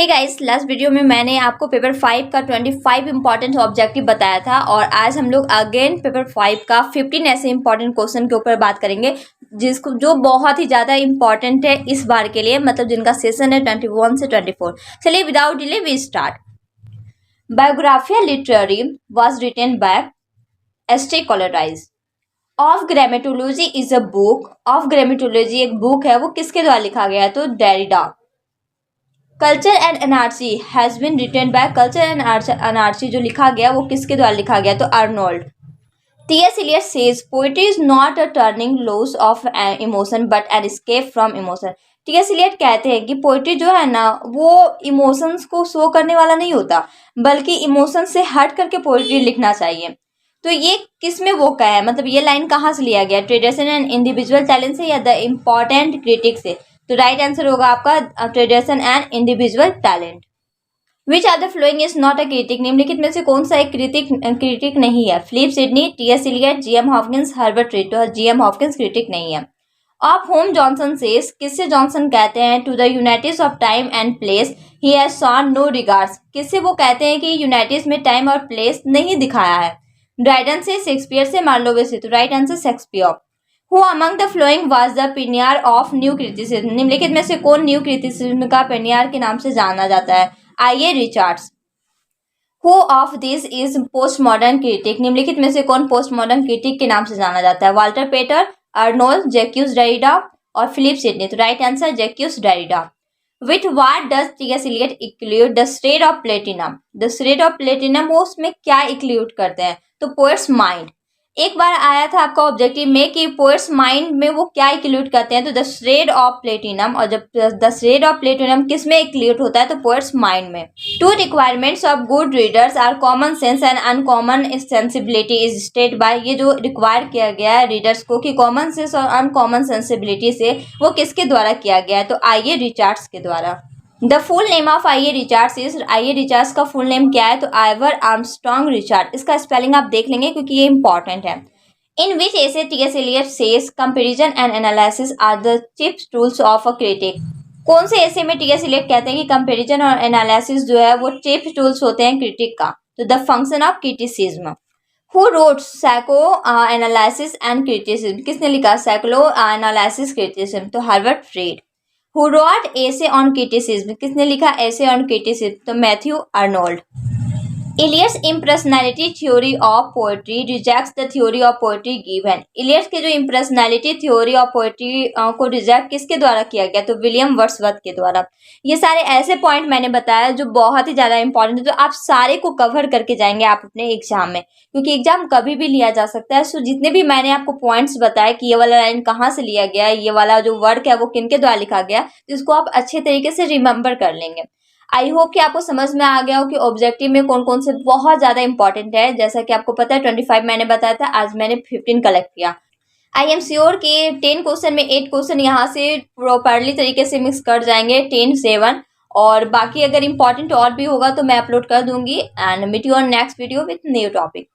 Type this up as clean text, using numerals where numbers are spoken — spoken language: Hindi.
हे गाइस, लास्ट वीडियो में मैंने आपको पेपर 5 का 25 इंपॉर्टेंट ऑब्जेक्टिव बताया था और आज हम लोग अगेन पेपर 5 का 15 ऐसे इंपॉर्टेंट क्वेश्चन के ऊपर बात करेंगे जिसको जो बहुत ही ज़्यादा इंपॉर्टेंट है इस बार के लिए, मतलब जिनका सेशन है 21 से 24। चलिए without delay we start. Biographia Literaria was written by S T. Coleridge. Of grammatology is a book. Of grammatology एक बुक है, वो किसके द्वारा लिखा गया है? तो Derrida. Culture and anarchy has been written by. Culture and anarchy जो लिखा गया वो किसके द्वारा लिखा गया? तो Arnold. T S. Eliot says poetry is not a turning loss of emotion but an escape from emotion. T.S.. Elliot कहते हैं कि पोएट्री जो है ना वो इमोशंस को शो करने वाला नहीं होता, बल्कि इमोशन से हट करके पोएट्री लिखना चाहिए। तो ये किस में वो कहा है, मतलब ये लाइन कहाँ से लिया गया? ट्रेडिशन एंड इंडिविजुअल टैलेंट से या द इम्पॉर्टेंट क्रिटिक से? तो राइट आंसर होगा आपका tradition and individual talent. Which are the flowing is not a critic. निम्नलिखित में से कौन सा एक क्रिटिक नहीं है? Philip Sidney, T S. Eliot, G M. Hopkins, Herbert Read. तो जी.एम. हॉपकिंस क्रिटिक नहीं है। ऑफ होम जॉनसन सेज, किससे जॉनसन कहते हैं? To the unities of time and place he has shown no regards. किससे वो कहते हैं कि यूनाइटिस में टाइम और प्लेस नहीं दिखाया है? ड्राइडन से, शेक्सपियर से, मार्लोवे से। तो right answer Shakespeare. Who among the following was the pioneer of new criticism. निम्नलिखित में से कौन न्यू क्रिटिसिज्म का pioneer के नाम से जाना जाता है? I.A. Richards. Who of this is postmodern critic। निम्नलिखित में से कौन postmodern critic के नाम से जाना जाता है? Walter Pater, Arnold, Jacques Derrida और फिलिप सिडनी। तो right answer Jacques Derrida. With what does T.S. Eliot include the shred of platinum? The shred of platinum वो उसमें क्या include करते हैं? तो poet's mind। एक बार आया था आपका ऑब्जेक्टिव में कि पोएट्स माइंड में वो क्या इंक्लूड करते हैं? तो द श्रेड ऑफ प्लेटिनम। और जब द श्रेड ऑफ प्लेटिनम किस में इंक्लूड होता है? तो पोएट्स माइंड में। Two requirements of good readers are common sense and uncommon sensibility is state by. ये जो रिक्वायर किया गया है रीडर्स को कि कॉमन सेंस और अनकॉमन सेंसिबिलिटी से, वो किसके द्वारा किया गया है? तो I.A. रिचर्ड्स के द्वारा। The full name of I.A. Richards is. I.A. Richards का फुल नेम क्या है? तो आइवर आर्मस्ट्रॉन्ग रिचर्ड। इसका स्पेलिंग आप देख लेंगे क्योंकि ये इंपॉर्टेंट है। इन विच ऐसे T.S. Eliot says comparison and analysis are the cheap tools of a critic. कौन से ऐसे में T.S. Eliot कहते हैं कि कंपेरिजन और एनालिसिस जो है वो चीप टूल्स होते हैं क्रिटिक का? तो the function of criticism. Who wrote psycho analysis and criticism. किसने लिखा साइको एनालिसिस क्रिटिसिज्म? तो Herbert read. Who wrote essay on criticism? किसने लिखा essay on criticism? तो Matthew Arnold. Eliot's impersonality theory of poetry rejects the theory of poetry given. Eliot's के जो इम्प्रेशनैलिटी थ्योरी ऑफ पोएट्री को रिजेक्ट किसके द्वारा किया गया? तो विलियम वर्ड्सवर्थ के द्वारा। ये सारे ऐसे पॉइंट मैंने बताया जो बहुत ही ज़्यादा इंपॉर्टेंट है, तो आप सारे को कवर करके जाएंगे आप अपने एग्जाम में, क्योंकि एग्जाम कभी भी लिया जा सकता है। सो जितने भी मैंने आपको पॉइंट्स बताए कि ये वाला लाइन कहाँ से लिया गया, ये वाला जो वर्ड है वो किनके द्वारा लिखा गया, तो इसको आप अच्छे तरीके से रिमेंबर कर लेंगे। आई होप कि आपको समझ में आ गया हो कि ऑब्जेक्टिव में कौन कौन से बहुत ज़्यादा इंपॉर्टेंट है। जैसा कि आपको पता है 25 मैंने बताया था, आज मैंने 15 कलेक्ट किया। आई एम श्योर कि 10 क्वेश्चन में 8 क्वेश्चन यहाँ से प्रॉपरली तरीके से मिक्स कर जाएंगे, 10 7, और बाकी अगर इंपॉर्टेंट और भी होगा तो मैं अपलोड कर दूंगी। And meet you on next video with new topic.